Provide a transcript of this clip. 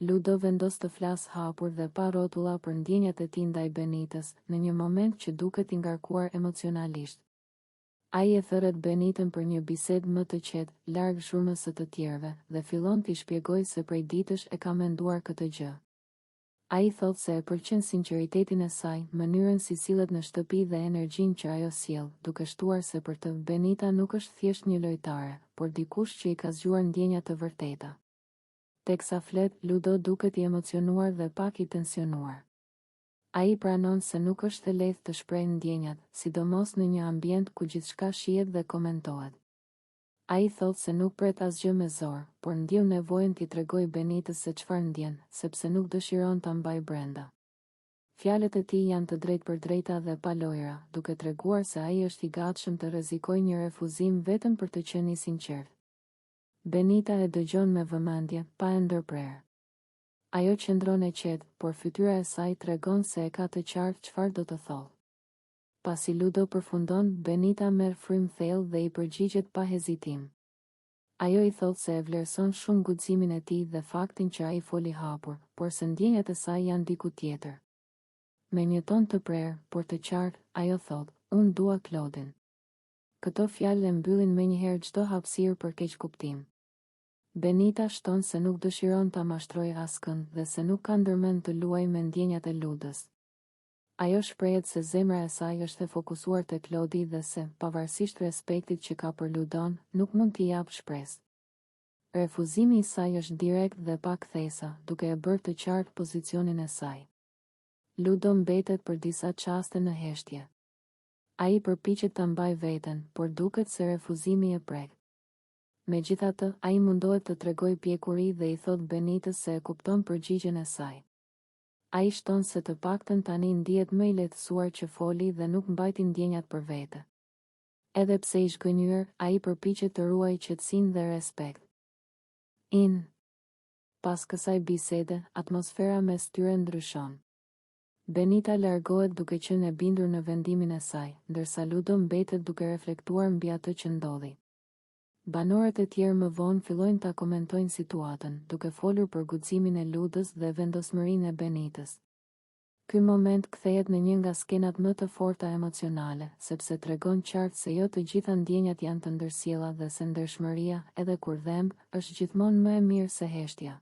Ludo vendos të flasë hapur dhe pa rrotulla për ndjenjat e tij ndaj Benitës, në një moment që duket i ngarkuar emocionalisht. Ai e thërret Benitën për një bisedë më të qetë, larg zhurmës së të tjerëve, dhe fillon t'i shpjegojë se prej ditësh e ka menduar këtë gjë. Ai thotë se e pëlqen sinqeritetin e saj, mënyrën si sillet në shtëpi dhe energjinë që ajo sjell, duke shtuar se për të Benita nuk është thjesht një lojtare, por dikush që i ka zgjuar ndjenja të vërteta. Teksa flet, Ludo duket i emocionuar dhe pak i tensionuar. Ai pranon se nuk është e lehtë të shprehë ndjenjat, sidomos në një ambient ku gjithçka shihet dhe komentohet. Ai thotë se nuk pret asgjë me zor, por ndjeu nevojën t'i tregojë Benitës se çfarë ndjen, sepse nuk dëshiron ta mbajë brenda. Fjalët e tij janë të drejtpërdrejta dhe pa lojra, duke treguar se ai është i gatshëm të rrezikojë një refuzim vetëm për të qenë i sinqert. Benita e dëgjon me vëmendje, pa e ndërprerë. Ajo qëndron e qetë, por fytyra e saj tregon se e ka të qartë çfarë do të thotë. Pasi Ludo përfundon, Benita merr frymë thellë dhe i përgjigjet pa hezitim. Ajo i thotë se e vlerëson shumë guximin e tij dhe faktin që ai foli hapur, por se ndjenjat e saj janë diku tjetër. Me një ton të prerë, por të qartë, ajo thotë: "Unë dua Claudin." Këto fjalë e mbyllin menjëherë çdo hapësirë për keqkuptim. Benita shton se nuk dëshiron ta mashtrojë askënd dhe se nuk ka ndërmend të luajë me ndjenjat e Ludës. Ajo shprehet se zemra e saj është e fokusuar te Claudi dhe se, pavarësisht respektit që ka për Ludon, nuk mund t'i japë shpresë. Refuzimi i saj është direkt dhe pa kthesa, duke e bërë të qartë pozicionin e saj. Ludo mbetet për disa çaste në heshtje. Ai përpiqet ta mbajë veten, por duket se refuzimi e prek. Megjithatë, ai mundohet të tregojë pjekuri dhe i thot Benitës se e kupton përgjigjen e saj. Ai shton se të paktën tani ndihet më i lehtësuar që foli dhe nuk mbajti ndjenjat për vete. Edhe pse i zhgënjur, ai përpiqet të ruajë qetësinë dhe respekt. Pas kësaj bisede, atmosfera mes tyre ndryshon. Benita largohet duke qenë e bindur në vendimin e saj, ndërsa Ludo mbetet duke reflektuar mbi atë që ndodhi. Banorët e tjerë më vonë fillojnë ta komentojnë situatën, duke folur për guximin e Ludës dhe vendosmërinë e Benitës. Ky moment kthehet në një nga skenat më të forta emocionale, sepse tregon qartë se jo të gjitha ndjenjat janë të ndërsjella dhe se ndershmëria, edhe kur dhemb, është gjithmonë më e mirë se heshtja.